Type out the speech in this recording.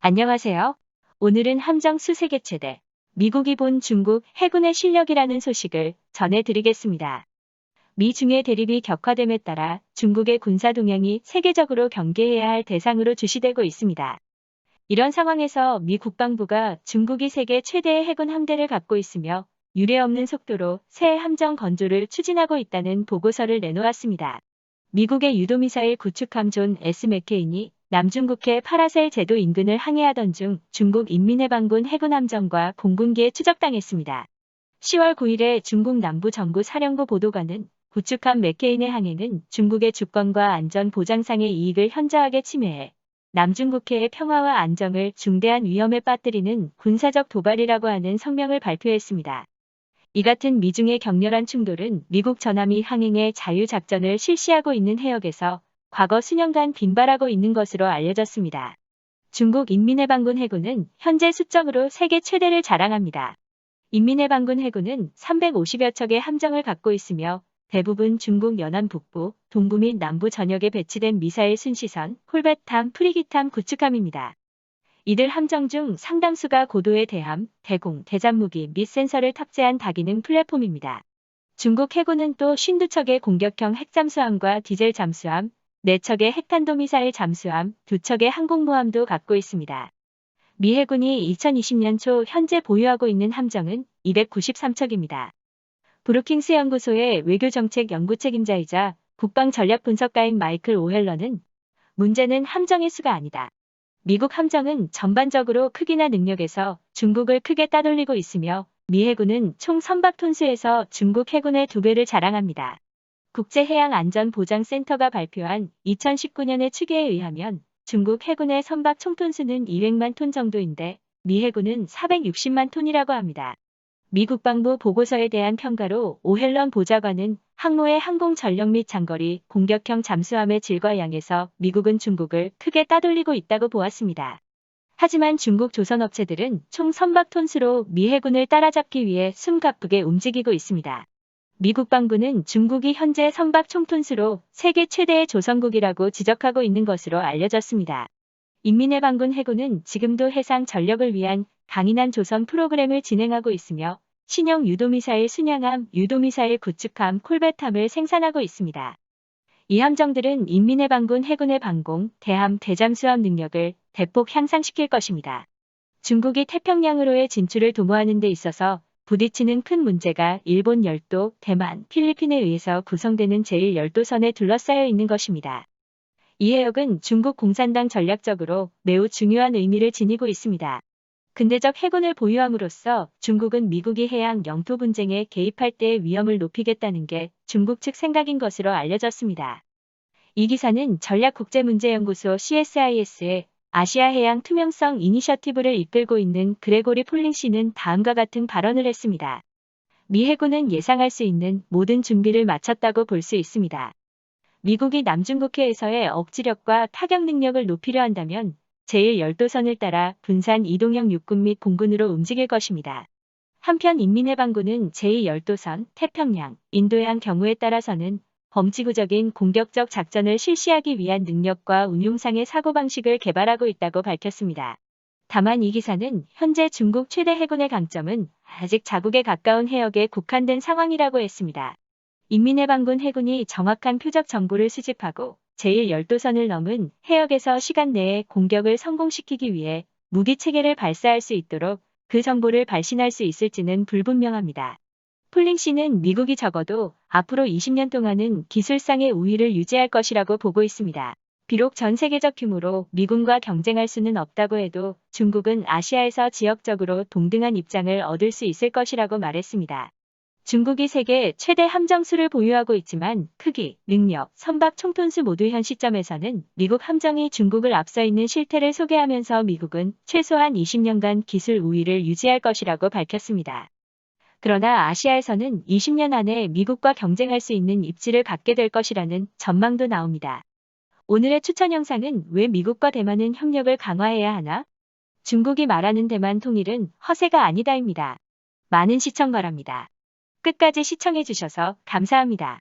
안녕하세요. 오늘은 함정 수세계 최대, 미국이 본 중국 해군의 실력이라는 소식을 전해드리겠습니다. 미중의 대립이 격화됨에 따라 중국의 군사 동향이 세계적으로 경계해야 할 대상으로 주시되고 있습니다. 이런 상황에서 미 국방부가 중국이 세계 최대의 해군 함대를 갖고 있으며 유례없는 속도로 새 함정 건조를 추진하고 있다는 보고서를 내놓았습니다. 미국의 유도미사일 구축함 존 S. 맥케인이 남중국해 파라셀 제도 인근을 항해하던 중 중국 인민해방군 해군함정과 공군기에 추적당했습니다. 10월 9일에 중국 남부정부 사령부 보도관은 구축함 맥케인의 항해는 중국의 주권과 안전 보장상의 이익을 현저하게 침해해 남중국해의 평화와 안정을 중대한 위험에 빠뜨리는 군사적 도발이라고 하는 성명을 발표했습니다. 이 같은 미중의 격렬한 충돌은 미국 전함이 항행의 자유작전을 실시하고 있는 해역에서 과거 수년간 빈발하고 있는 것으로 알려졌습니다. 중국 인민해방군 해군은 현재 수적으로 세계 최대를 자랑합니다. 인민해방군 해군은 350여 척의 함정을 갖고 있으며 대부분 중국 연안 북부, 동부 및 남부 전역에 배치된 미사일 순시선, 콜벳함, 프리기함 구축함입니다. 이들 함정 중 상당수가 고도의 대함, 대공, 대잠무기 및 센서를 탑재한 다기능 플랫폼입니다. 중국 해군은 또 52척의 공격형 핵잠수함과 디젤 잠수함, 4척의 핵탄도미사일 잠수함, 2척의 항공모함도 갖고 있습니다. 미 해군이 2020년 초 현재 보유하고 있는 함정은 293척입니다. 브루킹스 연구소의 외교정책 연구 책임자이자 국방전략분석가인 마이클 오헬러는 문제는 함정의 수가 아니다. 미국 함정은 전반적으로 크기나 능력에서 중국을 크게 따돌리고 있으며 미 해군은 총 선박 톤수에서 중국 해군의 2배를 자랑합니다. 국제해양안전보장센터가 발표한 2019년의 추계에 의하면 중국 해군의 선박 총톤수는 200만 톤 정도인데 미 해군은 460만 톤이라고 합니다. 미 국방부 보고서에 대한 평가로 오헬런 보좌관은 항모의 항공 전력 및 장거리 공격형 잠수함의 질과 양에서 미국은 중국을 크게 따돌리고 있다고 보았습니다. 하지만 중국 조선업체들은 총 선박 톤수로 미 해군을 따라잡기 위해 숨가쁘게 움직이고 있습니다. 미 국방부는 중국이 현재 선박 총톤수로 세계 최대의 조선국이라고 지적하고 있는 것으로 알려졌습니다. 인민해방군 해군은 지금도 해상 전력을 위한 강인한 조선 프로그램을 진행하고 있으며 신형 유도미사일 순양함, 유도미사일 구축함, 콜벳함을 생산하고 있습니다. 이 함정들은 인민해방군 해군의 방공, 대함, 대잠수함 능력을 대폭 향상시킬 것입니다. 중국이 태평양으로의 진출을 도모하는 데 있어서 부딪히는 큰 문제가 일본 열도, 대만, 필리핀에 의해서 구성되는 제1열도선에 둘러싸여 있는 것입니다. 이 해역은 중국 공산당 전략적으로 매우 중요한 의미를 지니고 있습니다. 근대적 해군을 보유함으로써 중국은 미국이 해양 영토 분쟁에 개입할 때의 위험을 높이겠다는 게 중국 측 생각인 것으로 알려졌습니다. 이 기사는 전략국제문제연구소 CSIS의 아시아 해양 투명성 이니셔티브를 이끌고 있는 그레고리 폴링 씨는 다음과 같은 발언을 했습니다. 미 해군은 예상할 수 있는 모든 준비를 마쳤다고 볼 수 있습니다. 미국이 남중국해에서의 억지력과 타격 능력을 높이려 한다면 제1열도선을 따라 분산 이동형 육군 및 공군으로 움직일 것입니다. 한편 인민해방군은 제2열도선, 태평양, 인도양 경우에 따라서는 범지구적인 공격적 작전을 실시하기 위한 능력과 운용상의 사고방식을 개발하고 있다고 밝혔습니다. 다만 이 기사는 현재 중국 최대 해군의 강점은 아직 자국에 가까운 해역에 국한된 상황이라고 했습니다. 인민해방군 해군이 정확한 표적 정보를 수집하고 제1열도선을 넘은 해역에서 시간 내에 공격을 성공시키기 위해 무기체계를 발사할 수 있도록 그 정보를 발신할 수 있을지는 불분명합니다. 폴링 씨는 미국이 적어도 앞으로 20년 동안은 기술상의 우위를 유지할 것이라고 보고 있습니다. 비록 전 세계적 규모로 미군과 경쟁할 수는 없다고 해도 중국은 아시아에서 지역적으로 동등한 입장을 얻을 수 있을 것이라고 말했습니다. 중국이 세계 최대 함정수를 보유하고 있지만 크기, 능력, 선박 총톤수 모두 현 시점에서는 미국 함정이 중국을 앞서 있는 실태를 소개하면서 미국은 최소한 20년간 기술 우위를 유지할 것이라고 밝혔습니다. 그러나 아시아에서는 20년 안에 미국과 경쟁할 수 있는 입지를 갖게 될 것이라는 전망도 나옵니다. 오늘의 추천 영상은 왜 미국과 대만은 협력을 강화해야 하나? 중국이 말하는 대만 통일은 허세가 아니다입니다. 많은 시청 바랍니다. 끝까지 시청해주셔서 감사합니다.